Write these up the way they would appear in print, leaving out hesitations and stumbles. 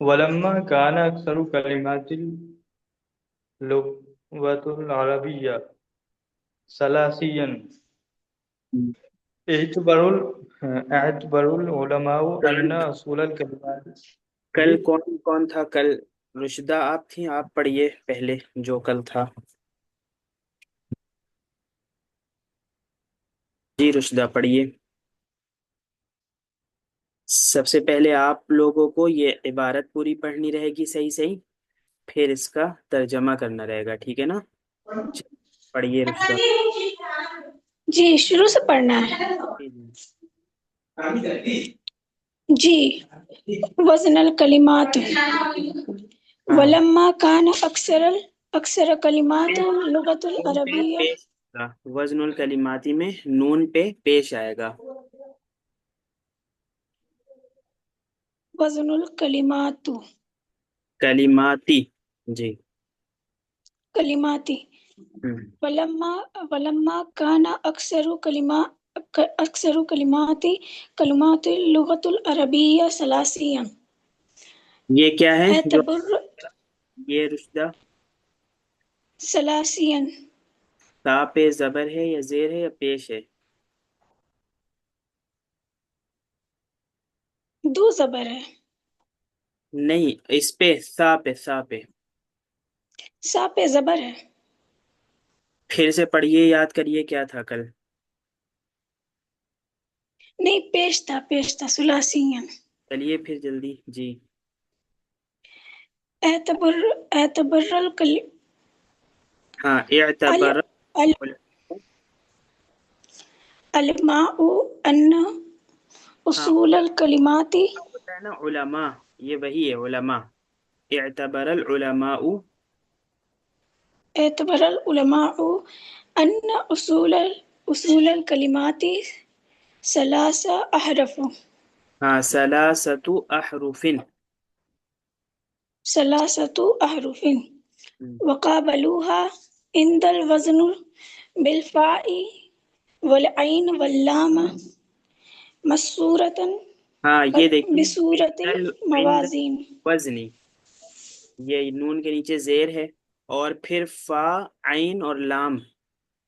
ولما كان أكثر كلمات اللغة العربية ثلاثيا اعتبر اعتبر العلماء أن أصول الكلمات. کل جی کون کون تھا؟ کل رشدہ آپ تھیں، آپ پڑھیے پہلے جو کل تھا. جی رشدہ پڑھیے. سب سے پہلے آپ لوگوں کو یہ عبارت پوری پڑھنی رہے گی صحیح صحیح، پھر اس کا ترجمہ کرنا رہے گا، ٹھیک ہے نا؟ پڑھیے رشدہ. جی شروع سے پڑھنا ہے. جی وزن الکلمات ہاں ولما کان اکثر کلمات لغت نون پہ العربیہ. پیش آئے گا، وزن الکلماتی میں نون پہ پیش آئے گا. وزن الکلمات کلماتی. جی. کلماتی ہم۔ ولما کان اکثر کلمات اللغت العربیہ ثلاثیا. یہ کیا ہے جو اعتبر یہ رشدہ ثلاثیا تا پہ زبر ہے یا زیر ہے یا پیش ہے؟ دو زبر ہے. نہیں، اس پہ سا پہ. سا پہ زبر ہے. پھر سے پڑھیے، یاد کریے کیا تھا کل. نہیں پیش تھا ثلاثیا. چلیے پھر جلدی. جی. اعتبر ہاں اعتبر. العلماء ان ہاں اصول الکلمات. ہوتا ہے نا علماء، یہ وہی ہے علماء. اعتبر العلماء. اعتبر العلماء ان اصول الکلمات ثلاث احرف. ہاں ثلاثت احرف. ثلاثة أحرف وقابلوها عند الوزن بالفاء والعين واللام مسورة ہاں یہ دیکھیے بصورة عند الموازين. وزنی، یہ نون کے نیچے زیر ہے، اور پھر فا، عین اور لام،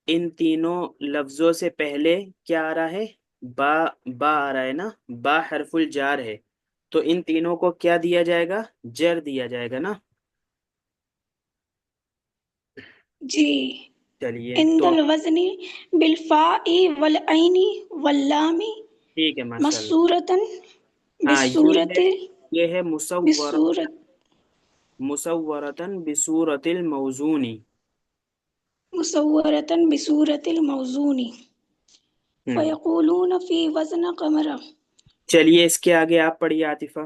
ان تینوں لفظوں سے پہلے کیا آ رہا ہے؟ با. با آ رہا ہے نا، با حرف الجار ہے، تو ان تینوں کو کیا دیا جائے گا؟ جر دیا جائے گا نا. جی چلیے عند تو الوزن بالفاء والعين واللام ٹھیک ہے ماشاء اللہ. مسورة ہاں یہ ہے بصورة مصورتاً بصورت الموزون. مصورة بصورة الموزون. ويقولون في وزن قمر. چلیے اس کے آگے آپ پڑھیے عاطفہ.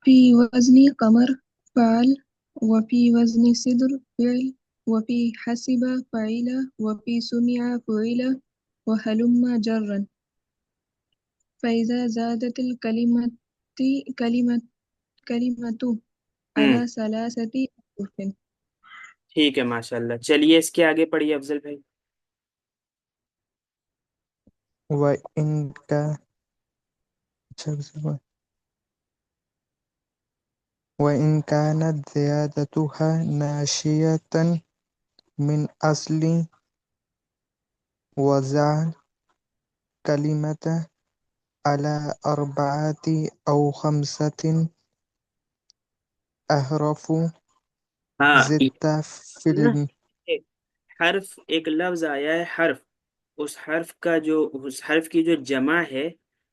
في وزن قمر فعل، وفي وزن صدر فعل، وفي حسب فعل، وفي سمع فعل، وهلم جرا. فإذا زادت كلمة على ثلاثة أحرف. ٹھیک ہے ماشاء اللہ. چلیے اس کے آگے پڑھیے افضل بھائی. وَإِنْ كَانَتْ زِيَادَتُهَا نَاشِئَةً مِنْ أَصْلِ وَزَعَ كَلِمَةً عَلَى أَرْبَعَةِ أَوْ خَمْسَةِ أَحْرُفٍ ہاں زِدْتَ فِي نا، ایک حرف، ایک لفظ آیا ہے حرف، اس حرف کی جو جمع ہے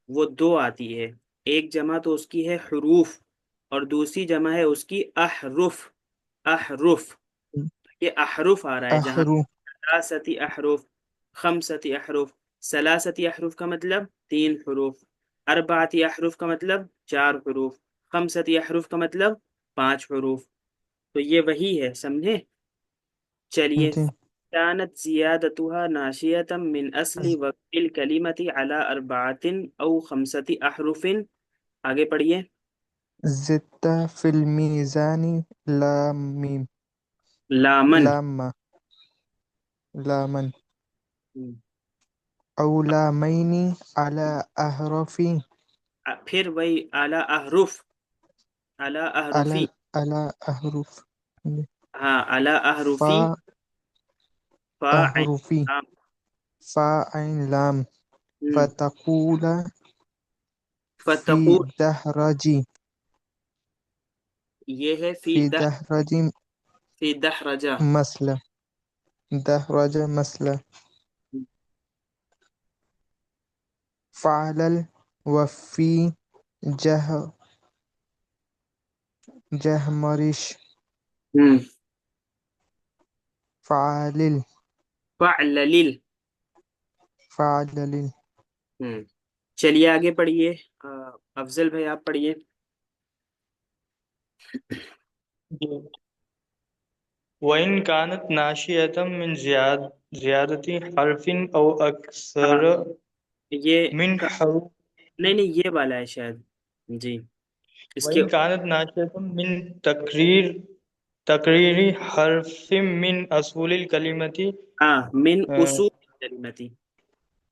وہ دو آتی ہے. ایک جمع تو اس کی ہے حروف، اور دوسری جمع ہے اس کی احرف. احرف، یہ احرف آ رہا ہے جہاں الأحرف ثلاثتی احرف، خمستی احرف. ثلاثتی احرف کا مطلب 3 حروف، اربعتی احرف کا مطلب 4 حروف، خمستی احرف کا مطلب 5 حروف. تو یہ وہی ہے، سمجھے؟ چلیے. كانت زيادتها ناشئة من أصل وفي الكلمة على 4 أو 5 أحرف. آگے پڑھیے. زدت في الميزان لام لامن. لاما أو لامين على أحرف پھر وہی اعلیٰ احرف، اعلیٰ احرفی، على أحرف ہاں اعلیٰ احرفی، فا فا عین أحرفي لام، فا عين لام فتقول في فتقول، دهرج یہ ہے فی في دهرج فی دحرجہ، مثلا دهرج مثلا فعل وفي جه جهمرش فعلل فعلل، فعلل چلیے آگے پڑھیے، افضل بھائی آپ پڑھیے۔ جی وَإِنْ كَانَتْ نَاشِئَةً مِنْ زِيَادَةِ حَرْفٍ أَوْ ہاں أَكْثَرَ یہ مِنْ حَرْفٍ نہیں یہ والا ہے شاید، جی اس کے وَإِنْ كَانَتْ نَاشِئَةً مِنْ تقرير حرف من أصول الكلمة ہاں من آه، اصول کلمتی،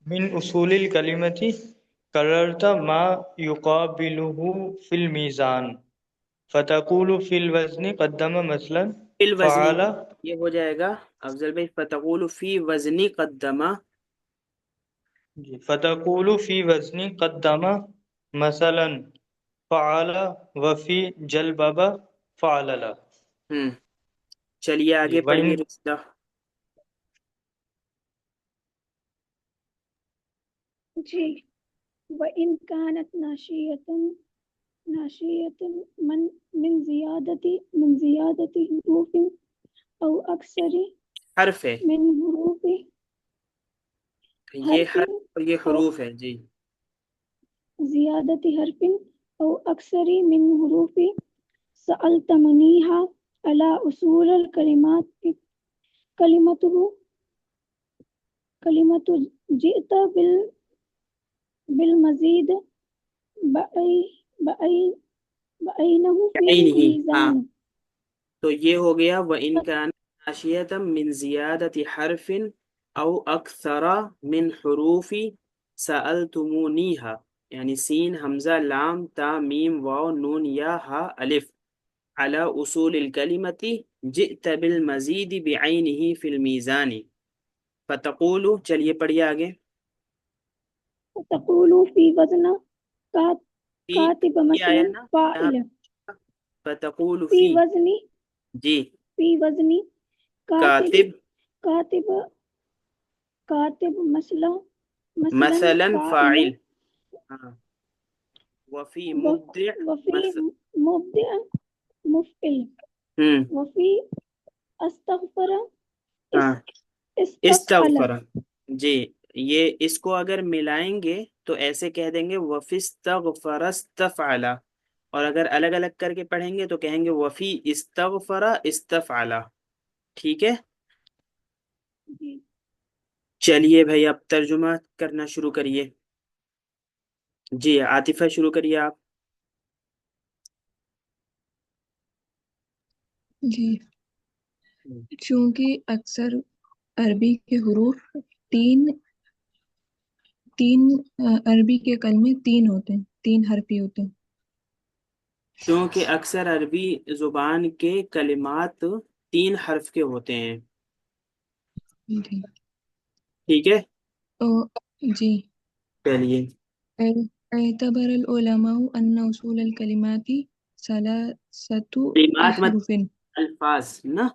من أصول الكلمة قررت ما يقابله في الميزان فتقول في الوزن قدم مثلا فی الوزنی، فعل یہ ہو جائے گا افضل بھائی، فتقول فی وزنی قدمہ، فتقول في وزن قدم مثلا فعل وفي جلبب فعلل چلیے آگے پڑھیے وإن رشتہ۔ جی وَإِنْ كَانَتْ ناشئة من زيادة حروف أو أكثر حرف ہے، من حروف یہ حرف حرف اور یہ أو حروف ہے جی، زيادة حرف أو أكثر من حروف سألتمنيها على أصول الكلمات كلمة جئت بالمزيد بأينه في عین ہی، ہاں الميزان تو یہ ہو گیا وَإِنْ كَانَ نَاشِئَةً مِنْ زِيَادَةِ حَرْفٍ أَوْ أَكْثَرَ مِنْ حُرُوفِ سَأَلْتُمُونِيهَا، یعنی سین حمزہ لام تا میم واو نون یا ہا الف على اصول الکلمۃ جئت بالمزید بعینہ فی المیزان، فتقول، چلیے پڑھیے آگے، تقول في وزن فی كاتب یہ آیا مثلا نا یہاں، فاعل فتقول في فی، وزن جی في وزن كاتب کاتب كاتب كاتب مثلا مثلا فاعل فاعل، ہاں وفی مبدع وفي مبدع مفعل ہم وفي استغفر ہاں استفعل استغفر، جی یہ اس کو اگر ملائیں گے تو ایسے کہہ دیں گے وفی استغفر استفعل، اور اگر الگ الگ کر کے پڑھیں گے تو کہیں گے وفی استغفر استفعل، ٹھیک ہے۔ جی چلیے بھائی اب ترجمہ کرنا شروع کریے، جی عاطفہ شروع کریے آپ۔ جی چونکہ اکثر عربی کے حروف تین عربی کے کلمے تین ہوتے ہیں، تین حرفی ہوتے ہیں۔ چونکہ اکثر عربی زبان کے کلمات تین حرف کے ہوتے ہیں، جی ٹھیک ہے، تو جی چلیے اعتبر العلماء ان اصول الکلمات ثلاثة کلمات مت احرف۔ الفاظ نا،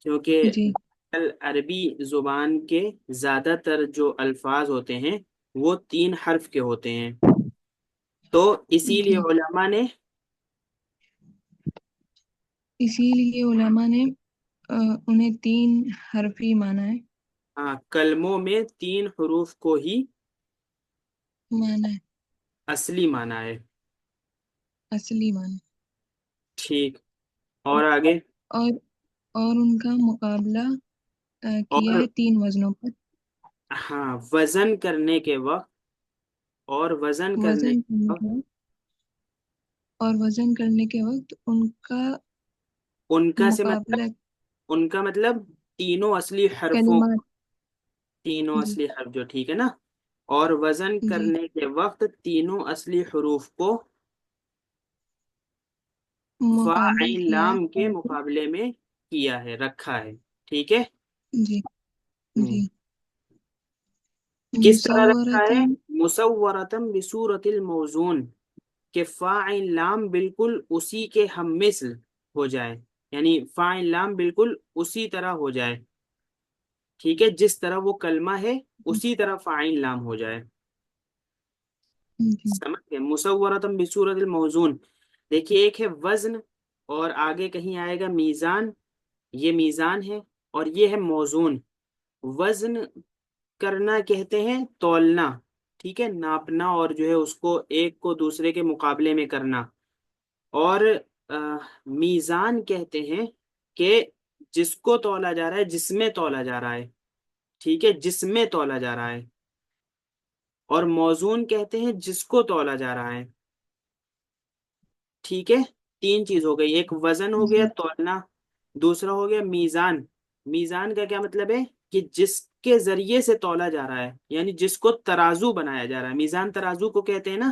کیونکہ جی عربی زبان کے زیادہ تر جو الفاظ ہوتے ہیں وہ تین حرف کے ہوتے ہیں، تو اسی لیے جی علماء نے اسی لیے علماء نے انہیں تین حرفی مانا ہے، کلموں میں تین حروف کو ہی مانا ہے، اصلی مانا ہے، اصلی مانا ٹھیک، اور آگے، اور ان کا مقابلہ کیا اور ہے تین وزنوں پر، ہاں وزن کرنے کے وقت، اور وزن کرنے وزن کے کرنے وقت کے وقت ان کا سے مطلب، مقابلہ ان کا مطلب تینوں اصلی حرفوں، کلمات تینوں جی اصلی حرف جو، ٹھیک ہے نا. اور وزن جی کرنے کے وقت تینوں اصلی حروف کو فا مقابل عین کیا لام کے ہے. مقابلے میں کیا ہے، رکھا ہے. ٹھیک ہے. جی ہم. جی کس طرح رکھا ہے؟ مصورتن مصورتم بصورت الموزون، کہ فاعل لام بالکل اسی کے ہم مثل ہو جائے، یعنی فاعل لام بالکل اسی طرح ہو جائے. ٹھیک ہے، جس طرح وہ کلمہ ہے اسی طرح فاعل لام ہو جائے. جی سمجھ گئے؟ مصورتم بصورت الموزون. دیکھیے ایک ہے وزن، اور آگے کہیں آئے گا میزان. یہ میزان ہے اور یہ ہے موزون. وزن کرنا کہتے ہیں تولنا، ٹھیک ہے، ناپنا، اور جو ہے اس کو ایک کو دوسرے کے مقابلے میں کرنا. اور میزان کہتے ہیں کہ جس کو تولا جا رہا ہے، جس میں تولا جا رہا ہے. ٹھیک ہے، جس میں تولا جا رہا ہے. اور موزون کہتے ہیں جس کو تولا جا رہا ہے. ٹھیک ہے، تین چیز ہو گئی. ایک وزن ہو گیا جی تولنا، دوسرا ہو گیا میزان. میزان کا کیا مطلب ہے؟ کہ جس کے ذریعے سے تولا جا رہا ہے، یعنی جس کو ترازو بنایا جا رہا ہے. میزان ترازو کو کہتے ہیں نا،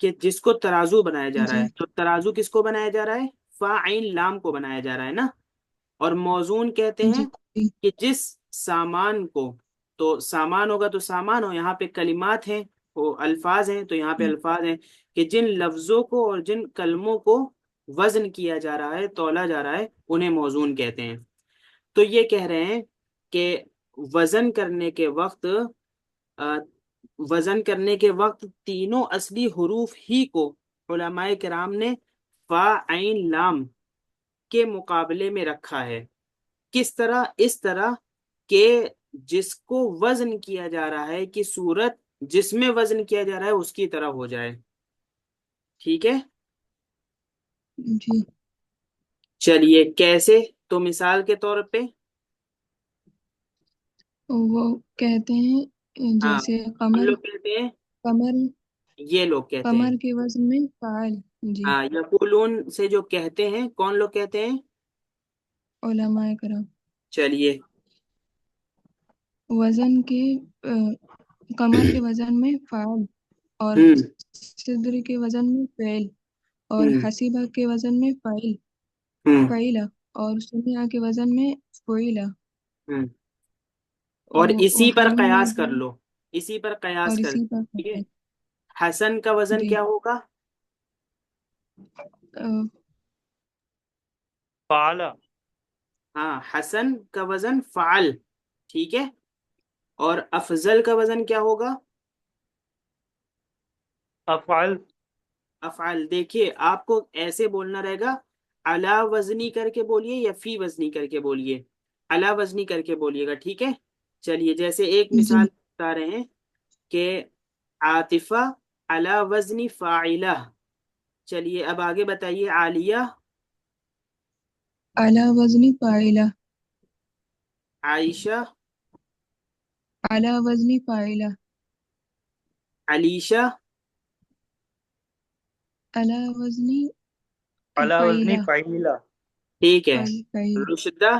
کہ جس کو ترازو بنایا جا رہا جی ہے. تو ترازو کس کو بنایا جا رہا ہے؟ فاعل لام کو بنایا جا رہا ہے نا. اور موزون کہتے ہیں جی جی کہ جس سامان کو، تو سامان ہوگا تو سامان ہو، یہاں پہ کلمات ہیں، وہ الفاظ ہیں، تو یہاں پہ الفاظ ہیں کہ جن لفظوں کو اور جن کلموں کو وزن کیا جا رہا ہے، تولا جا رہا ہے، انہیں موزون کہتے ہیں. تو یہ کہہ رہے ہیں کہ وزن کرنے کے وقت وزن کرنے کے وقت تینوں اصلی حروف ہی کو علماء کرام نے فا عین لام کے مقابلے میں رکھا ہے. کس طرح؟ اس طرح کہ جس کو وزن کیا جا رہا ہے کی صورت جس میں وزن کیا جا رہا ہے اس کی طرح ہو جائے. ٹھیک ہے. جی چلیے کیسے؟ تو مثال کے طور پہ وہ کہتے ہیں ہاں، جیسے ہم لوگ کہتے ہیں، قمر یہ لوگ کہتے ہیں. قمر کے وزن میں فعال. جی ہاں، یقولون سے جو کہتے ہیں، کون لوگ کہتے ہیں؟ علماء کرام. چلیے. وزن کے قمر کے وزن میں فعال، اور ہم صدر کے وزن میں فعل، اور ہم حسیبہ کے وزن میں ہم فعیلہ، اور سمیہ کے وزن میں فعیلہ. ہم اور اسی پر حلیم میں قیاس کر بھی، لو، اسی پر قیاس اور کر. اسی پر ٹھیک ہے. حسن کا وزن جی کیا ہوگا؟ فعل. ہاں، حسن کا وزن فعل. ٹھیک ہے. اور افضل کا وزن کیا ہوگا؟ افعل. افعال. دیکھیے آپ کو ایسے بولنا رہے گا، علا وزنی کر کے بولیے یا فی وزنی کر کے بولیے. علا وزنی کر کے بولیے گا. ٹھیک ہے. چلیے جیسے ایک جی مثال بتا رہے ہیں کہ عاطفہ علا وزنی فاعلہ. چلیے اب آگے بتائیے. عالیہ اعلی وزنی فاعلہ. عائشہ اعلی وزنی فاعلہ. علیشہ اعلی وزنی على وزن فعیلہ. فعيلة. ٹھیک ہے. فعیل. رشدہ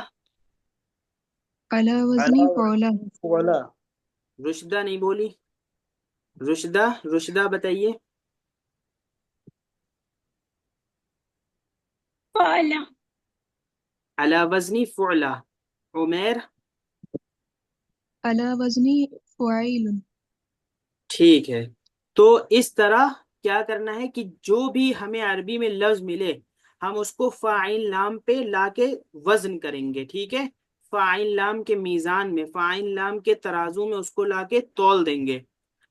اعلی على وزنی فعلہ. وزن فعلى. رشدہ نہیں بولی. رشدہ بتائیے. فعل. علی وزنی فعلہ. عمیر. اعلی وزنی فعیل. ٹھیک ہے. تو اس طرح کیا کرنا ہے کہ جو بھی ہمیں عربی میں لفظ ملے ہم اس کو فاعل لام پہ لا کے وزن کریں گے. ٹھیک ہے. فاعل لام کے میزان میں، فاعل لام کے ترازو میں اس کو لا کے تول دیں گے،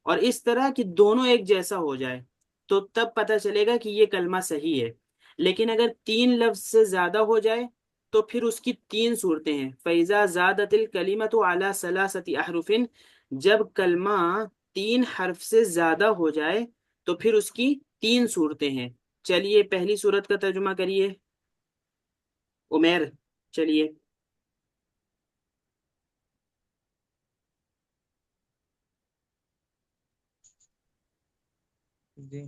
اور اس طرح کہ دونوں ایک جیسا ہو جائے، تو تب پتہ چلے گا کہ یہ کلمہ صحیح ہے. لیکن اگر تین لفظ سے زیادہ ہو جائے تو پھر اس کی تین صورتیں ہیں. فَإِذَا زَادَتِ الْكَلِمَةُ عَلَى ثَلَاثَةِ أَحْرُفٍ. جب کلمہ تین حرف سے زیادہ ہو جائے تو پھر اس کی تین صورتیں ہیں. چلیے پہلی صورت کا ترجمہ کریے عمیر. چلیے. جی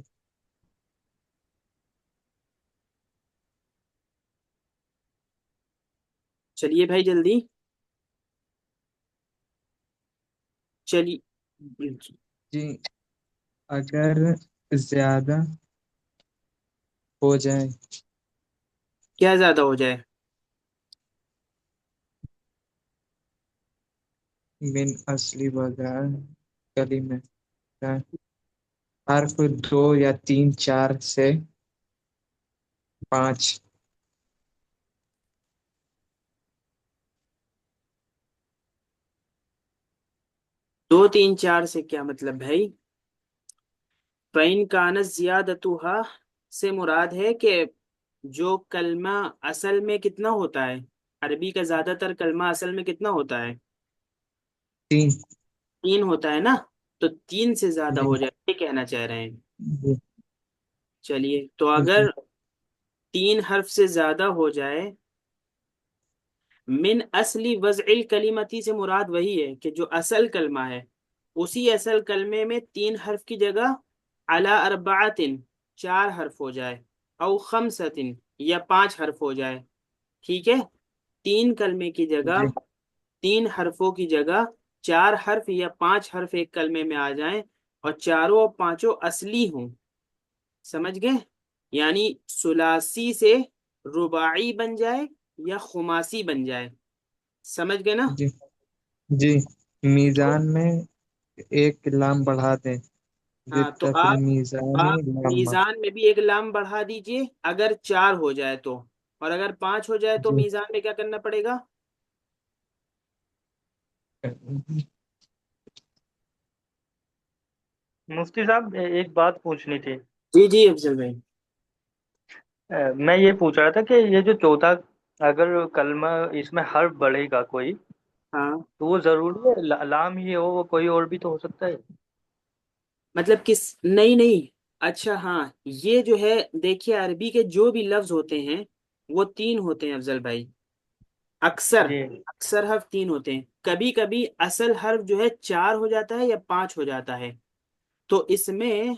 چلیے بھائی جلدی. چلیے جی اگر زیادہ ہو جائے کیا زیادہ ہو جائے؟ من اصلی وغیر کلمہ حرف 2 یا 3 4 سے 5 2 3 4 سے کیا مطلب بھائی؟ فَإِنْ كَانَتْ زِيَادَتُهَا سے مراد ہے کہ جو کلمہ اصل میں کتنا ہوتا ہے، عربی کا زیادہ تر کلمہ اصل میں کتنا ہوتا ہے؟ 3 3 ہوتا ہے نا، تو 3 سے زیادہ جی ہو جائے یہ کہنا چاہ رہے ہیں۔ جی چلیے تو اگر جی 3 حرف سے زیادہ ہو جائے، من اصلی وضع الکلمتی سے مراد وہی ہے کہ جو اصل کلمہ ہے اسی اصل کلمے میں 3 حرف کی جگہ علی اربعۃ 4 حرف ہو جائے، او خمسۃ یا 5 حرف ہو جائے، ٹھیک ہے؟ 3 کلمے کی جگہ، جی 3 حرفوں کی جگہ 4 حرف یا 5 حرف ایک کلمے میں آ جائیں اور چاروں اور پانچوں اصلی ہوں، سمجھ گئے؟ یعنی ثلاثی سے رباعی بن جائے یا خماسی بن جائے، سمجھ گئے نا؟ جی جی میزان میں ایک لام بڑھا دیں ہاں تو ضد فی المیزانی آپ لامہ میزان میں بھی ایک لام بڑھا دیجئے اگر 4 ہو جائے تو، اور اگر 5 ہو جائے تو جی میزان میں کیا کرنا پڑے گا؟ مفتی صاحب ایک بات پوچھنی تھی۔ جی جی افضل بھائی۔ میں یہ پوچھ رہا تھا کہ یہ جو چوتھا اگر کلمہ اس میں حرف بڑھے گا کوئی، ہاں تو وہ ضروری ہے لام ہی ہو، وہ کوئی اور بھی تو ہو سکتا ہے؟ مطلب کس؟ نہیں نہیں، اچھا ہاں، یہ جو ہے دیکھیے عربی کے جو بھی لفظ ہوتے ہیں وہ 3 ہوتے ہیں افضل بھائی، اکثر جی اکثر حرف 3 ہوتے ہیں، کبھی کبھی اصل حرف جو ہے 4 ہو جاتا ہے یا 5 ہو جاتا ہے، تو اس میں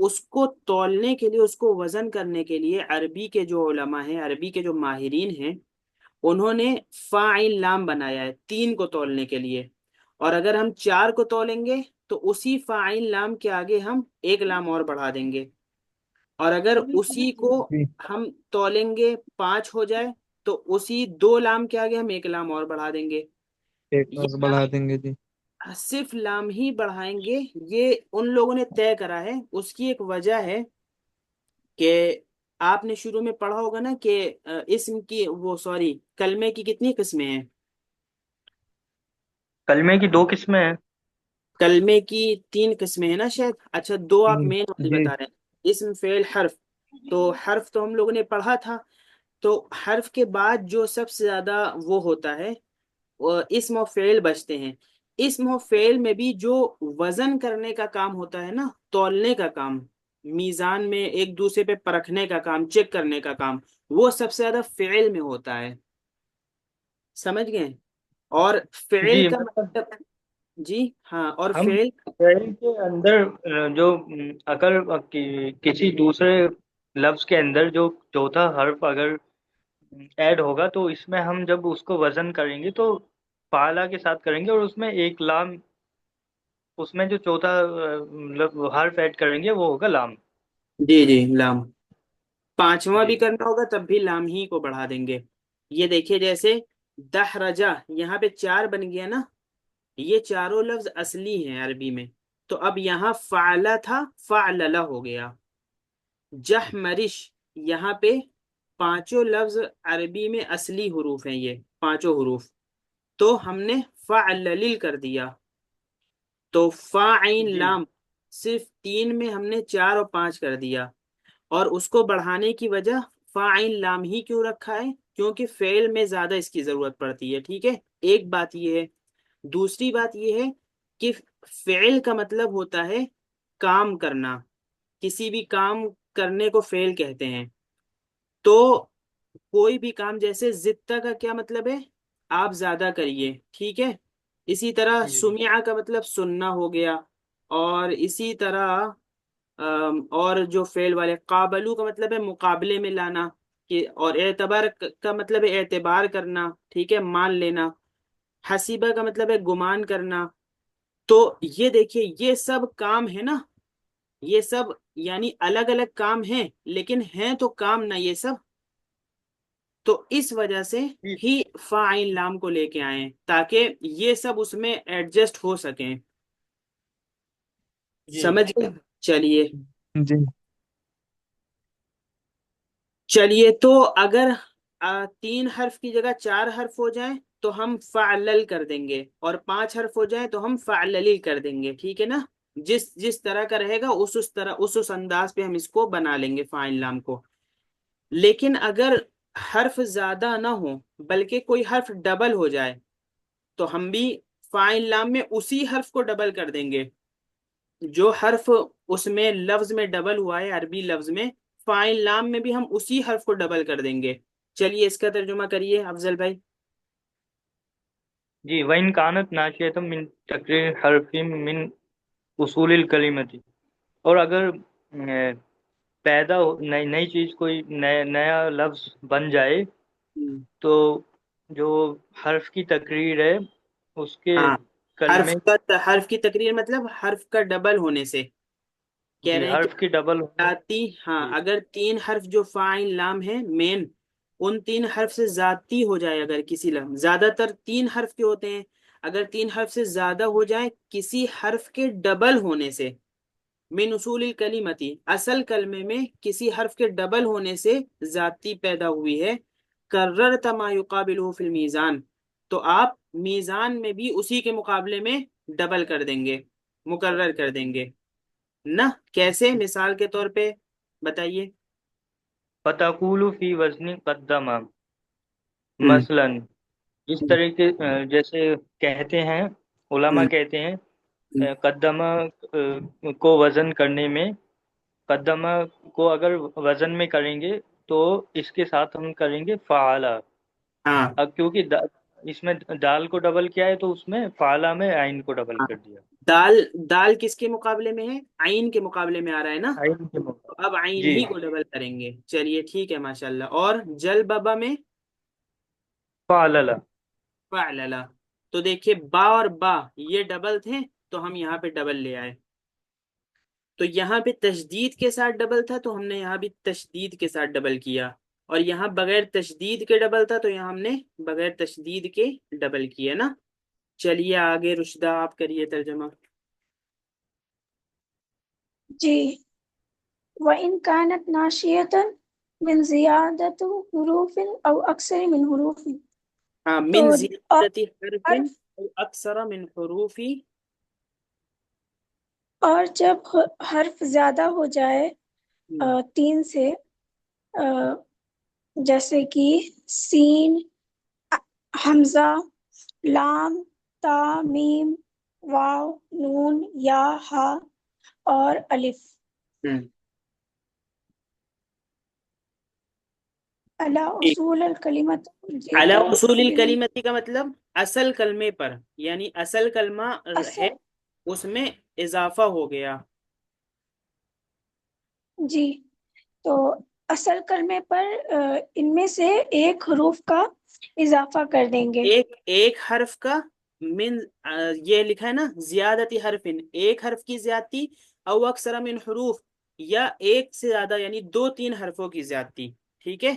اس کو تولنے کے لیے، اس کو وزن کرنے کے لیے عربی کے جو علماء ہیں، عربی کے جو ماہرین ہیں، انہوں نے فاعل لام بنایا ہے 3 کو تولنے کے لیے، اور اگر ہم 4 کو تولیں گے تو اسی فاعل لام کے آگے ہم ایک لام اور بڑھا دیں گے، اور اگر اسی کو جی ہم تولیں گے 5 ہو جائے تو اسی 2 لام کے آگے ہم ایک لام اور بڑھا دیں گے، ایک اور یہ بڑھا دیں گے جی صرف لام ہی بڑھائیں گے، یہ ان لوگوں نے طے کرا ہے۔ اس کی ایک وجہ ہے کہ آپ نے شروع میں پڑھا ہوگا نا کہ اسم کی وہ سوری کلمے کی کتنی قسمیں ہیں؟ کلمے کی 2 قسمیں ہیں۔ کلمے کی 3 قسمیں ہیں نا شاید، اچھا 2 آپ مین والی جی بتا رہے ہیں، اسم فعل حرف، تو حرف تو ہم لوگوں نے پڑھا تھا، تو حرف کے بعد جو سب سے زیادہ وہ ہوتا ہے وہ اسم و فعل بچتے ہیں، اسم و فعل میں بھی جو وزن کرنے کا کام ہوتا ہے نا، تولنے کا کام، میزان میں ایک دوسرے پہ پرکھنے کا کام، چیک کرنے کا کام، وہ سب سے زیادہ فعل میں ہوتا ہے، سمجھ گئے؟ اور فعل جی کا مطلب مطلب، جی ہاں، اور ہم فعل، فعل کے اندر جو اگر کسی دوسرے لفظ کے اندر جو چوتھا حرف اگر ایڈ ہوگا تو اس میں ہم جب اس کو وزن کریں گے تو فعلہ کے ساتھ کریں گے، اور اس میں ایک لام، اس میں جو چوتھا حرف ایڈ کریں گے وہ ہوگا لام۔ جی جی لام، 5واں جی بھی کرنا ہوگا تب بھی لام ہی کو بڑھا دیں گے۔ یہ دیکھیے جیسے دحرجہ، یہاں پہ 4 بن گیا نا، یہ چاروں لفظ اصلی ہیں عربی میں، تو اب یہاں فعلہ تھا فعللہ ہو گیا۔ جحمرش، یہاں پہ 5 لفظ عربی میں اصلی حروف ہیں، یہ 5 حروف، تو ہم نے فعلل کر دیا، تو فاعین جی لام صرف 3 میں ہم نے 4 اور 5 کر دیا، اور اس کو بڑھانے کی وجہ فاعل لام ہی کیوں رکھا ہے؟ کیونکہ فعل میں زیادہ اس کی ضرورت پڑتی ہے، ٹھیک ہے؟ ایک بات یہ ہے، دوسری بات یہ ہے کہ فعل کا مطلب ہوتا ہے کام کرنا، کسی بھی کام کرنے کو فعل کہتے ہیں، تو کوئی بھی کام، جیسے زدہ کا کیا مطلب ہے؟ آپ زیادہ کریے، ٹھیک ہے؟ اسی طرح جی سمعہ کا مطلب سننا ہو گیا، اور اسی طرح اور جو فعل والے، قابلو کا مطلب ہے مقابلے میں لانا، کہ اور اعتبار کا مطلب ہے اعتبار کرنا، ٹھیک ہے، مان لینا، حسیبہ کا مطلب ہے گمان کرنا، تو یہ دیکھیے یہ سب کام ہے نا، یہ سب یعنی الگ الگ کام ہیں لیکن ہیں تو کام نہ یہ سب، تو اس وجہ سے جی ہی فاعل لام کو لے کے آئے تاکہ یہ سب اس میں ایڈجسٹ ہو سکیں. جی سمجھ گئے؟ چلیے جی چلیے تو اگر 3 حرف کی جگہ 4 حرف ہو جائیں تو ہم فعلل کر دیں گے، اور 5 حرف ہو جائیں تو ہم فعللی کر دیں گے، ٹھیک ہے نا؟ جس طرح کا رہے گا اس طرح اس انداز پہ ہم اس کو بنا لیں گے فاعل لام کو. لیکن اگر حرف زیادہ نہ ہو بلکہ کوئی حرف ڈبل ہو جائے تو ہم بھی فاعل لام میں اسی حرف کو ڈبل کر دیں گے. جو حرف اس میں لفظ میں ڈبل ہوا ہے عربی لفظ میں، فاعل لام میں بھی ہم اسی حرف کو ڈبل کر دیں گے. چلیے اس کا ترجمہ کریے افضل بھائی. جی وَإِنْ كَانَتْ نَاشِئَةً مِنْ تَقْرِيرِ حَرْفٍ مِنْ اصول الکلمتی، اور اگر پیدا نئی چیز کوئی نیا لفظ بن جائے تو جو حرف کی تقریر ہے اس کے ہاں، کلمے، حرف کی تقریر مطلب حرف کا ڈبل ہونے سے کہہ جی رہے ہیں کہ حرف کی ڈبل ہونے، ہاں جی اگر 3 حرف جو فاعل لام ہے مین، ان 3 حرف سے زیادتی ہو جائے، اگر کسی لفظ زیادہ تر 3 حرف کے ہوتے ہیں، اگر 3 حرف سے زیادہ ہو جائے کسی حرف کے ڈبل ہونے سے، من اصول الکلمتی اصل کلمے میں کسی حرف کے ڈبل ہونے سے زیادتی پیدا ہوئی ہے، کرررت ما یقابلہ فی المیزان، تو آپ میزان میں بھی اسی کے مقابلے میں ڈبل کر دیں گے، مقرر کر دیں گے نہ. کیسے؟ مثال کے طور پہ بتائیے. فتقول فی وزن قدم، ہم، مثلا اس طریقے جیسے کہتے ہیں علماء ہم، کہتے ہیں ہم. قدمہ کو وزن کرنے میں، قدمہ کو اگر وزن میں کریں گے تو اس کے ساتھ ہم کریں گے فعلا. ہاں اب کیونکہ اس میں دال کو ڈبل کیا ہے تو اس میں فعلا میں عین کو ڈبل ہاں. کر دیا. دال کس کے مقابلے میں ہے؟ عین کے مقابلے میں آ رہا ہے نا، عین کے تو مقابل. اب عین جی ہی کو ڈبل کریں گے. چلیے ٹھیک ہے ماشاءاللہ. اور جل بابا میں فعللا. فعللا، تو دیکھیے با اور با یہ ڈبل تھے تو ہم یہاں پہ ڈبل لے آئے، تو یہاں پہ تشدید کے ساتھ ڈبل تھا تو ہم نے یہاں بھی تشدید کے ساتھ ڈبل کیا، اور یہاں بغیر تشدید کے ڈبل تھا تو یہاں ہم نے بغیر تشدید کے ڈبل کیا نا. چلیے آگے رشدہ آپ کریے ترجمہ. جی وَإِنْ كَانَتْ نَاشِئَةً مِنْ زِيَادَةِ حُرُوفٍ أَوْ أَكْثَرِ مِنْ حُرُوفٍ، ہاں، تو من زیادت حرف حرف او اکثر من حروفی. اور جب حرف زیادہ ہو جائے 3 سے، جیسے کہ سین، حمزہ، لام، تا، میم، واو، نون، یا، ہا اور الف. علی اصول الکلمت، علی اصول الکلمتی کا مطلب اصل کلمے پر، یعنی اصل کلمہ ہے اصل، اس میں اضافہ ہو گیا. جی تو اصل کلمے پر ان میں سے ایک حروف کا اضافہ کر دیں گے. ایک حرف کا من یہ لکھا ہے نا زیادتی حرف، ایک حرف کی زیادتی، او اکثر من حروف یا ایک سے زیادہ یعنی 2-3 حرفوں کی زیادتی. ٹھیک ہے،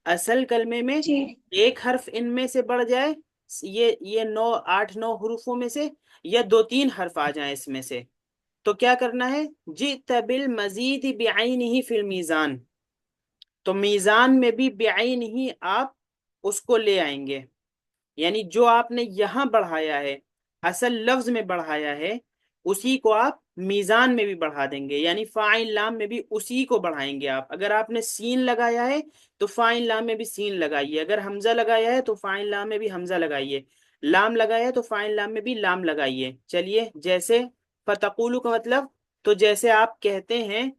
اصل کلمے میں جی ایک حرف ان میں سے بڑھ جائے، یہ 8-9 حروفوں میں سے، یا 2-3 حرف آ جائیں اس میں سے، تو کیا کرنا ہے؟ جئت بالمزید بعینہ فی المیزان، تو میزان میں بھی بعین ہی آپ اس کو لے آئیں گے، یعنی جو آپ نے یہاں بڑھایا ہے اصل لفظ میں بڑھایا ہے اسی کو آپ میزان میں بھی بڑھا دیں گے، یعنی فاعل لام میں بھی اسی کو بڑھائیں گے آپ. اگر آپ نے سین لگایا ہے تو فاعل لام میں بھی سین لگائیے، اگر حمزہ لگایا ہے تو فاعل لام میں بھی حمزہ لگائیے، لام لگایا ہے تو فاعل لام میں بھی لام لگائیے. چلیے جیسے فتقولو کا مطلب، تو جیسے آپ کہتے ہیں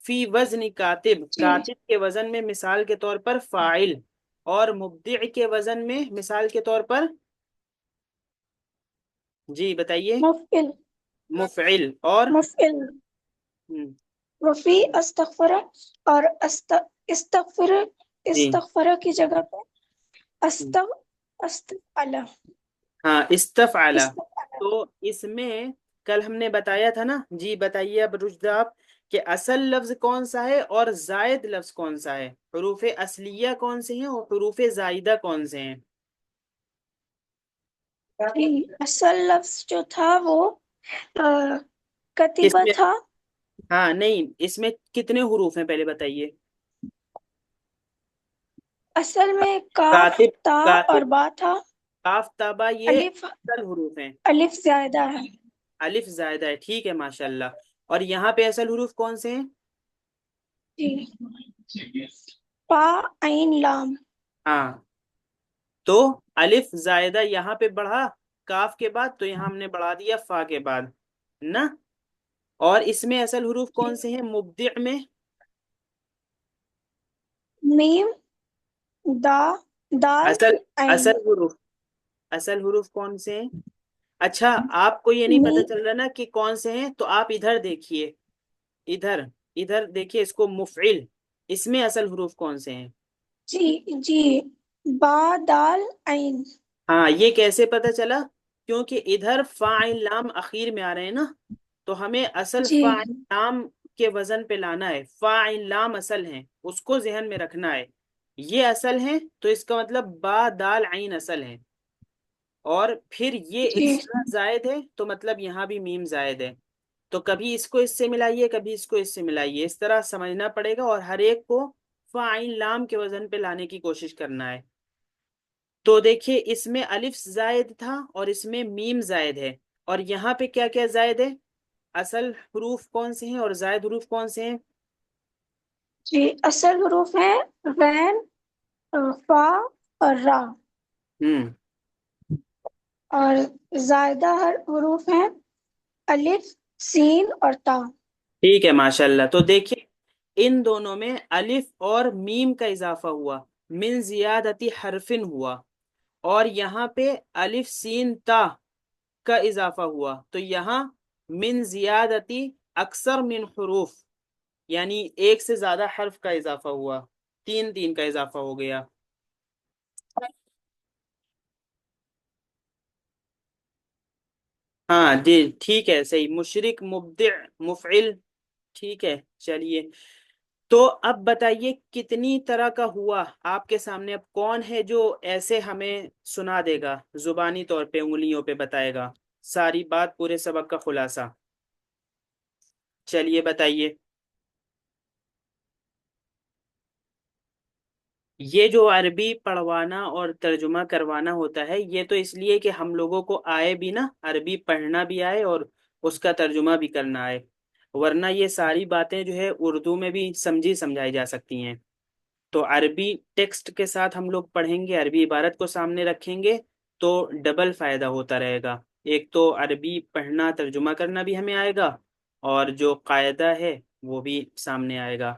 فی وزن کاتب، جی کاتب کے وزن میں مثال کے طور پر فاعل، اور مبدع کے وزن میں مثال کے طور پر، جی بتائیے، مفعل، مفعل. اور مفعل. وفی استغفر، اور استغفر، جی استغفر کی جگہ پہ استفعل، ہاں استفعل، استفعل. تو اس میں کل ہم نے بتایا تھا نا جی، بتائیے اب رشدہ آپ کہ اصل لفظ کون سا ہے اور زائد لفظ کون سا ہے، حروف اصلیہ کون سے ہیں اور حروف زائدہ کون سے ہیں؟ جی، اصل لفظ جو تھا وہ کس کتیبہ میں؟ تھا. ہاں نہیں، اس میں کتنے حروف ہیں پہلے بتائیے؟ اصل میں کاف، کاتب، تا اور کاتب، با تھا. کاف تابا یہ الف، اصل حروف ہیں، الف زیادہ ہے. الف زائدہ ہے، ٹھیک ہے ماشاءاللہ. اور یہاں پہ اصل حروف کون سے ہیں؟ جی، پا، عین، لام. ہاں، تو الف زائدہ یہاں پہ بڑھا کاف کے بعد، تو یہاں ہم نے بڑھا دیا فا کے بعد نا. اور اس میں اصل حروف کون سے ہیں مبدع میں؟ میم، دا، دال، اصل عین. اصل حروف، اصل حروف کون سے ہیں؟ اچھا آپ کو یہ نہیں می، پتا چل رہا نا کہ کون سے ہیں، تو آپ ادھر دیکھیے، ادھر ادھر دیکھیے اس کو، مفعل، اس میں اصل حروف کون سے ہیں؟ جی جی، با، دال، عین. ہاں یہ کیسے پتا چلا؟ کیونکہ ادھر فاعل لام اخیر میں آ رہے ہیں نا، تو ہمیں اصل جی فاعل لام کے وزن پہ لانا ہے. فاعل لام اصل ہیں، اس کو ذہن میں رکھنا ہے. یہ اصل ہیں تو اس کا مطلب با دال عین اصل ہیں، اور پھر یہ جی ایکسٹرا زائد ہے تو مطلب یہاں بھی میم زائد ہے. تو کبھی اس کو اس سے ملائیے، کبھی اس کو اس سے ملائیے، اس طرح سمجھنا پڑے گا، اور ہر ایک کو فاعل لام کے وزن پہ لانے کی کوشش کرنا ہے. تو دیکھیے اس میں الف زائد تھا اور اس میں میم زائد ہے، اور یہاں پہ کیا کیا زائد ہے؟ اصل حروف کون سے ہیں اور زائد حروف کون سے ہیں؟ جی، اصل حروف ہیں غین، فا اور را. ہوں اور زائدہ حروف ہیں الف، سین اور تا. ٹھیک ہے ماشاءاللہ. تو دیکھیے ان دونوں میں الف اور میم کا اضافہ ہوا، من زیادتی حرفن ہوا، اور یہاں پہ الف سین تا کا اضافہ ہوا، تو یہاں من زیادتی اکثر من حروف، یعنی ایک سے زیادہ حرف کا اضافہ ہوا، تین تین کا اضافہ ہو گیا. ہاں جی ٹھیک ہے، صحیح، مشرک، مبدع، مفعل. ٹھیک ہے چلیے. تو اب بتائیے کتنی طرح کا ہوا آپ کے سامنے؟ اب کون ہے جو ایسے ہمیں سنا دے گا، زبانی طور پہ انگلیوں پہ بتائے گا ساری بات، پورے سبق کا خلاصہ؟ چلیے بتائیے. یہ جو عربی پڑھوانا اور ترجمہ کروانا ہوتا ہے، یہ تو اس لیے کہ ہم لوگوں کو آئے بھی نا، عربی پڑھنا بھی آئے اور اس کا ترجمہ بھی کرنا آئے، ورنہ یہ ساری باتیں جو ہے اردو میں بھی سمجھی سمجھائی جا سکتی ہیں. تو عربی ٹیکسٹ کے ساتھ ہم لوگ پڑھیں گے، عربی عبارت کو سامنے رکھیں گے، تو ڈبل فائدہ ہوتا رہے گا. ایک تو عربی پڑھنا ترجمہ کرنا بھی ہمیں آئے گا، اور جو قاعدہ ہے وہ بھی سامنے آئے گا.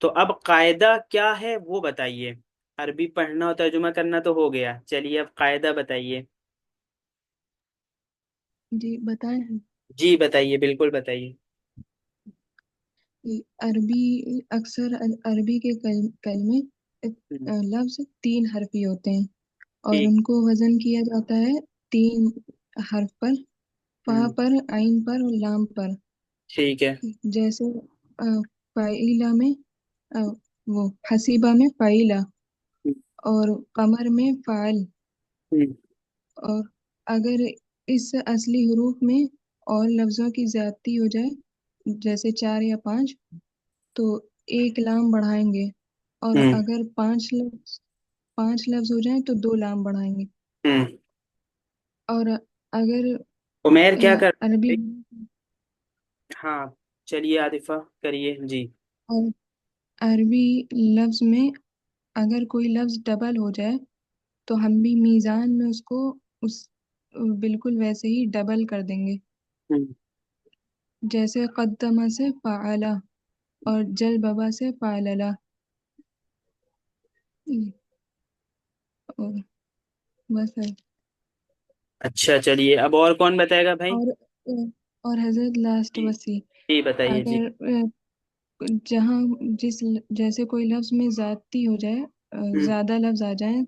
تو اب قاعدہ کیا ہے وہ بتائیے. عربی پڑھنا اور ترجمہ کرنا تو ہو گیا، چلیے اب قاعدہ بتائیے. جی بتائیں. جی بتائیے، بالکل بتائیے. عربی اکثر عربی کے کلمے ہم، لفظ تین حرفی ہوتے ہیں، اور ٹھیک. ان کو وزن کیا جاتا ہے تین حرف پر، فا ہم، پر، عین پر اور لام پر. ٹھیک ہے. جیسے فائلہ میں وہ حسیبہ میں فائلہ، ہم، اور قمر میں فعل. ہم، اور اگر اس اصلی حروف میں اور لفظوں کی زیادتی ہو جائے، جیسے 4 یا 5، تو ایک لام بڑھائیں گے، اور ہم، اگر پانچ لفظ ہو جائیں تو 2 لام بڑھائیں گے. ہم. اور اگر عمیر کیا کر عربی ہاں چلیے عاطفہ کریے جی. اور عربی لفظ میں اگر کوئی لفظ ڈبل ہو جائے، تو ہم بھی میزان میں اس کو اس بالکل ویسے ہی ڈبل کر دیں گے. ہم، جیسے قدمہ سے فعلا، اور جل بابا سے فعللا. اور بس ہے. اچھا چلیے، اب اور کون بتائے گا بھائی؟ اور اور حضرت لاسٹ جی وصی، جی بتائیے جی. اگر جہاں جیسے کوئی لفظ میں زیادتی ہو جائے، ہم، زیادہ لفظ آ جائیں،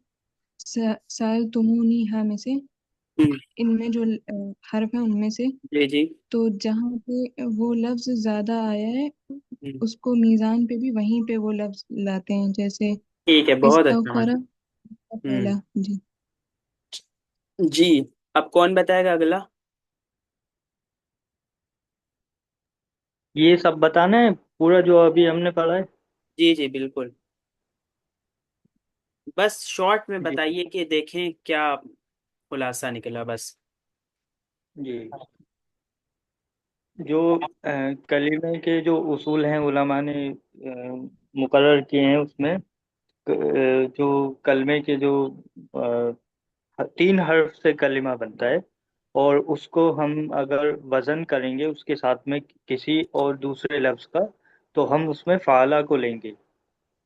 سائل تمونی ہاں میں سے، ان میں جو حرف ہیں ان میں سے، جی جی تو جہاں پہ وہ لفظ زیادہ آیا ہے ہم، اس کو میزان پہ بھی وہیں پہ وہ لفظ لاتے ہیں، جیسے ٹھیک ہے، بہت اچھا استغفر ہوں پہلا جی۔ جی، اب کون بتائے گا اگلا؟ یہ سب بتانا ہے پورا جو ابھی ہم نے پڑھا ہے؟ جی جی بالکل، بس شارٹ میں جی بتائیے کہ دیکھیں کیا خلاصہ نکلا بس۔ جی، جو کلمے کے جو اصول ہیں علماء نے مقرر کیے ہیں، اس میں جو کلمے کے جو 3 حرف سے کلمہ بنتا ہے، اور اس کو ہم اگر وزن کریں گے اس کے ساتھ میں کسی اور دوسرے لفظ کا، تو ہم اس میں فعلہ کو لیں گے۔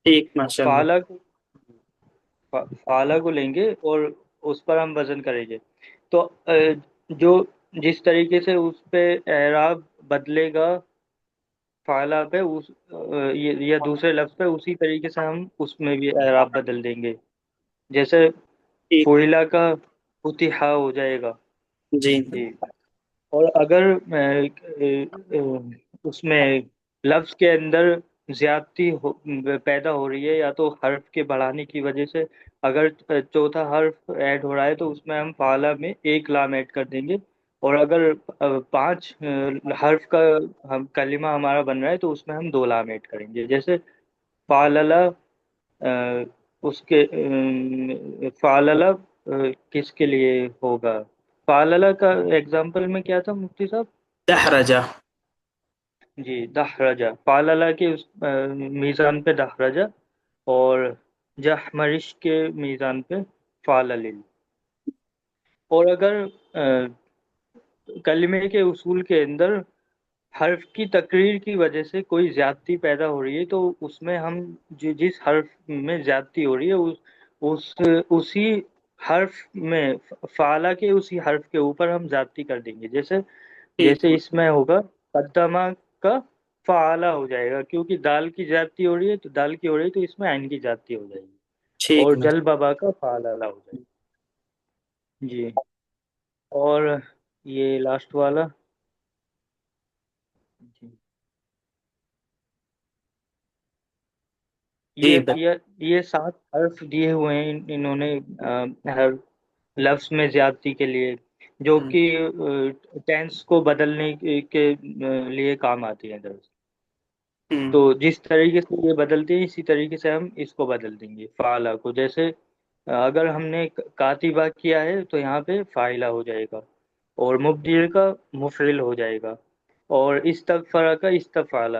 ٹھیک، ماشاء اللہ۔ فعلہ فعلہ کو لیں گے اور اس پر ہم وزن کریں گے، تو جو جس طریقے سے اس پہ اعراب بدلے گا فعلہ پہ، یا دوسرے لفظ پہ، اسی طریقے سے ہم اس میں بھی اعراب بدل دیں گے۔ جیسے ٹھیک، فعلہ کا فتحہ ہو جائے گا۔ جی جی، اور اگر اس میں لفظ کے اندر زیادتی پیدا ہو رہی ہے، یا تو حرف کے بڑھانے کی وجہ سے اگر چوتھا حرف ایڈ ہو رہا ہے، تو اس میں ہم فعلہ میں 1 لام ایڈ کر دیں گے، اور اگر 5 حرف کا کلمہ ہمارا بن رہا ہے، تو اس میں ہم 2 لام ایڈ کریں گے۔ جیسے فعللہ، اس کے فعللہ کس کے لیے ہوگا؟ فعللہ کا ایگزامپل میں کیا تھا مفتی صاحب؟ دحرجہ۔ جی، دحرجہ، فعللہ کے اس میزان پہ دحرجہ، اور جحمرش کے میزان پہ فعلل۔ اور اگر کلمے کے اصول کے اندر حرف کی تقریر کی وجہ سے کوئی زیادتی پیدا ہو رہی ہے، تو اس میں ہم جس حرف میں زیادتی ہو رہی ہے اسی حرف میں فعلہ کے اسی حرف کے اوپر ہم زیادتی کر دیں گے۔ جیسے ٹھیک اس میں ہوگا قدمہ کا فعلہ ہو جائے گا، کیونکہ دال کی زیادتی ہو رہی ہے، تو دال کی ہو رہی ہے، تو اس میں عین کی زیادتی ہو جائے گی، ٹھیک اور جل بابا کا فعلہ ہو جائے گی۔ جی، اور یہ لاسٹ والا، جی، جی یہ 7 حرف دیے ہوئے ہیں انہوں نے ہر لفظ میں زیادتی کے لیے، جو ہم، کہ ٹینس کو بدلنے کے لیے کام آتی ہیں دراصل۔ ہم، تو جس طریقے سے یہ بدلتے ہیں، اسی طریقے سے ہم اس کو بدل دیں گے فعلہ کو۔ جیسے اگر ہم نے کاتبہ کیا ہے، تو یہاں پہ فاعلہ ہو جائے گا، اور مبدل کا مفعل ہو جائے گا، اور استغفر کا استفعلہ۔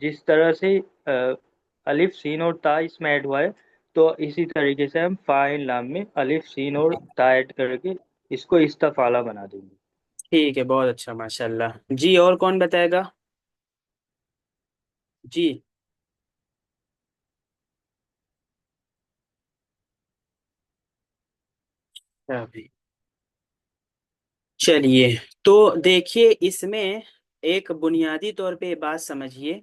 جس طرح سے الف سین اور تا اس میں ایڈ ہوا ہے، تو اسی طریقے سے ہم فاعل لام میں الف سین اور تا ایڈ کر کے اس کو استفعلہ بنا دیں گے۔ ٹھیک ہے، بہت اچھا، ماشاء اللہ۔ جی، اور کون بتائے گا؟ جی، ابھی چلیے، تو دیکھیے اس میں ایک بنیادی طور پہ یہ بات سمجھیے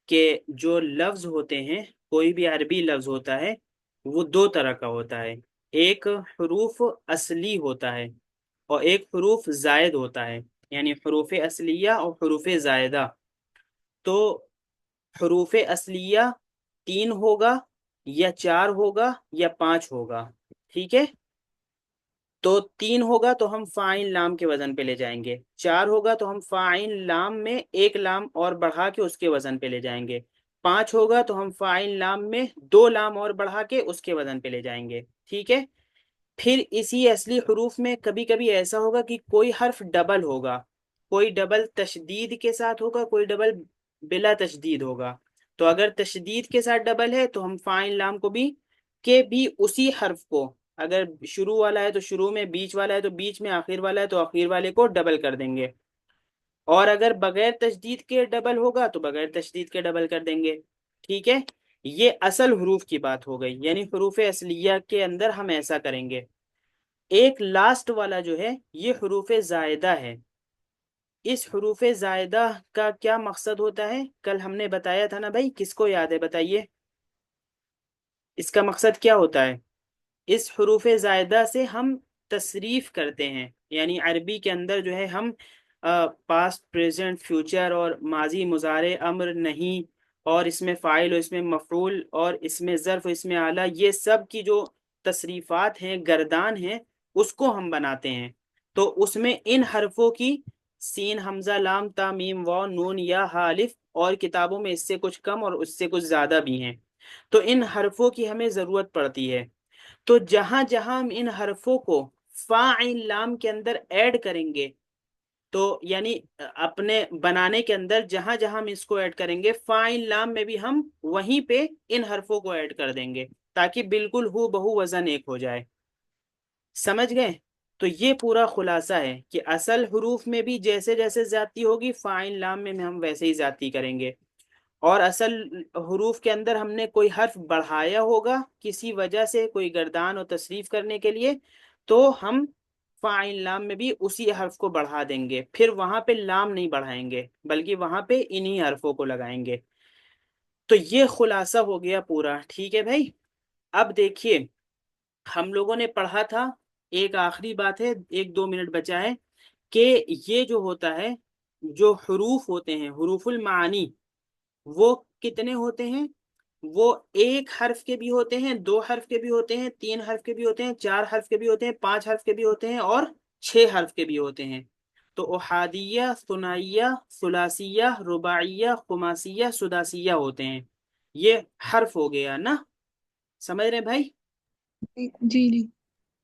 کہ جو لفظ ہوتے ہیں، کوئی بھی عربی لفظ ہوتا ہے وہ 2 طرح کا ہوتا ہے۔ ایک حروف اصلی ہوتا ہے، اور ایک حروف زائد ہوتا ہے، یعنی حروف اصلیہ اور حروف زائدہ۔ تو حروف اصلیہ 3 ہوگا، یا 4 ہوگا، یا 5 ہوگا، ٹھیک ہے؟ تو 3 ہوگا تو ہم فاعل لام کے وزن پہ لے جائیں گے، 4 ہوگا تو ہم فاعل لام میں 1 لام اور بڑھا کے اس کے وزن پہ لے جائیں گے، 5 ہوگا تو ہم فاعل لام میں 2 لام اور بڑھا کے اس کے وزن پہ لے جائیں گے، ٹھیک ہے؟ پھر اسی اصلی حروف میں کبھی کبھی ایسا ہوگا کہ کوئی حرف ڈبل ہوگا، کوئی ڈبل تشدید کے ساتھ ہوگا، کوئی ڈبل بلا تشدید ہوگا۔ تو اگر تشدید کے ساتھ ڈبل ہے تو ہم فاعل لام کو بھی اسی حرف کو، اگر شروع والا ہے تو شروع میں، بیچ والا ہے تو بیچ میں، آخر والا ہے تو آخر والے کو ڈبل کر دیں گے، اور اگر بغیر تشدید کے ڈبل ہوگا تو بغیر تشدید کے ڈبل کر دیں گے، ٹھیک ہے؟ یہ اصل حروف کی بات ہو گئی، یعنی حروف اصلیہ کے اندر ہم ایسا کریں گے۔ ایک لاسٹ والا جو ہے یہ حروف زائدہ ہے۔ اس حروف زائدہ کا کیا مقصد ہوتا ہے؟ کل ہم نے بتایا تھا نا بھائی، کس کو یاد ہے بتائیے، اس کا مقصد کیا ہوتا ہے؟ اس حروف زائدہ سے ہم تصریف کرتے ہیں، یعنی عربی کے اندر جو ہے ہم پاسٹ، پریزنٹ، فیوچر اور ماضی، مضارع، امر، نہیں، اور اس میں فاعل اور اس میں مفعول اور اس میں ظرف اور اس میں اعلیٰ، یہ سب کی جو تصریفات ہیں، گردان ہیں، اس کو ہم بناتے ہیں۔ تو اس میں ان حرفوں کی سین، حمزہ، لام، تا، میم، واو، نون، یا، ہا، الف، اور کتابوں میں اس سے کچھ کم اور اس سے کچھ زیادہ بھی ہیں، تو ان حرفوں کی ہمیں ضرورت پڑتی ہے۔ تو جہاں جہاں ہم ان حرفوں کو فا عین لام کے اندر ایڈ کریں گے، تو یعنی اپنے بنانے کے اندر جہاں جہاں ہم اس کو ایڈ کریں گے، فا عین لام میں بھی ہم وہیں پہ ان حرفوں کو ایڈ کر دیں گے، تاکہ بالکل ہو بہو وزن ایک ہو جائے۔ سمجھ گئے؟ تو یہ پورا خلاصہ ہے کہ اصل حروف میں بھی جیسے جیسے زیادتی ہوگی، فا عین لام میں ہم ویسے ہی زیادتی کریں گے، اور اصل حروف کے اندر ہم نے کوئی حرف بڑھایا ہوگا کسی وجہ سے، کوئی گردان اور تصریف کرنے کے لیے، تو ہم فا عین لام میں بھی اسی حرف کو بڑھا دیں گے، پھر وہاں پہ لام نہیں بڑھائیں گے بلکہ وہاں پہ انہی حرفوں کو لگائیں گے۔ تو یہ خلاصہ ہو گیا پورا، ٹھیک ہے بھائی؟ اب دیکھیے، ہم لوگوں نے پڑھا تھا، ایک آخری بات ہے، 1-2 منٹ بچا ہے، کہ یہ جو ہوتا ہے، جو حروف ہوتے ہیں، حروف المعانی، وہ کتنے ہوتے ہیں؟ وہ ایک حرف کے بھی ہوتے ہیں، 2 حرف کے بھی ہوتے ہیں، 3 حرف کے بھی ہوتے ہیں، 4 حرف کے بھی ہوتے ہیں، 5 حرف کے بھی ہوتے ہیں، اور 6 حرف کے بھی ہوتے ہیں۔ تو احادیہ، ثنائیہ، ثلاثیہ، رباعیہ، خماسیہ، سداسیہ ہوتے ہیں۔ یہ حرف ہو گیا نا، سمجھ رہے ہیں بھائی؟ جی جی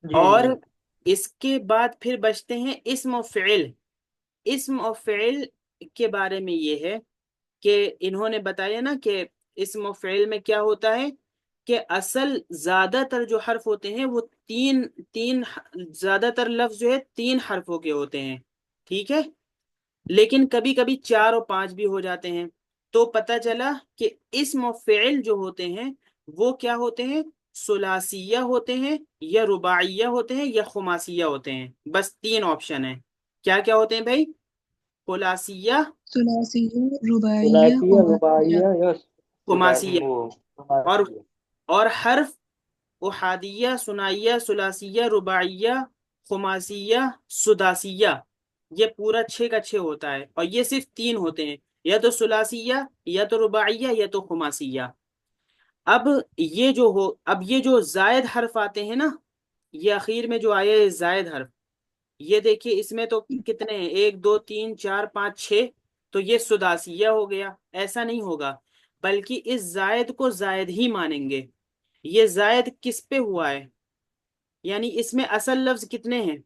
جی اور جی اس کے بعد پھر بچتے ہیں اسم و فعل۔ اسم و فعل کے بارے میں یہ ہے کہ انہوں نے بتایا نا کہ اسم و فعل میں کیا ہوتا ہے، کہ اصل زیادہ تر جو حرف ہوتے ہیں وہ تین تین زیادہ تر لفظ جو ہے 3 حرفوں کے ہوتے ہیں، ٹھیک ہے، لیکن کبھی کبھی 4 اور 5 بھی ہو جاتے ہیں۔ تو پتہ چلا کہ اسم و فعل جو ہوتے ہیں وہ کیا ہوتے ہیں، ثلاثیہ ہوتے ہیں، یا رباعیہ ہوتے ہیں، یا خماسیہ ہوتے ہیں۔ بس 3 آپشن ہیں، کیا کیا ہوتے ہیں بھائی؟ خلاصیہ، ثلاثیہ، رباعیہ، ثلاثیہ، خماسیہ۔ رباعیہ یا خماسیہ، اور خماسیہ۔ اور حرف احادیہ، ثنائیہ، ثلاثیہ، رباعیہ، خماسیہ، سداسیہ، یہ پورا 6 کا 6 ہوتا ہے، اور یہ صرف 3 ہوتے ہیں، یا تو ثلاثیہ، یا تو رباعیہ، یا تو خماسیہ۔ اب یہ جو زائد حرف آتے ہیں نا، یہ اخیر میں جو آئے زائد حرف، یہ دیکھیے اس میں تو کتنے ہیں، 1 2 3 4 5 6، تو یہ سداسیہ ہو گیا۔ ایسا نہیں ہوگا، بلکہ اس زائد کو زائد ہی مانیں گے۔ یہ زائد کس پہ ہوا ہے، یعنی اس میں اصل لفظ کتنے ہیں،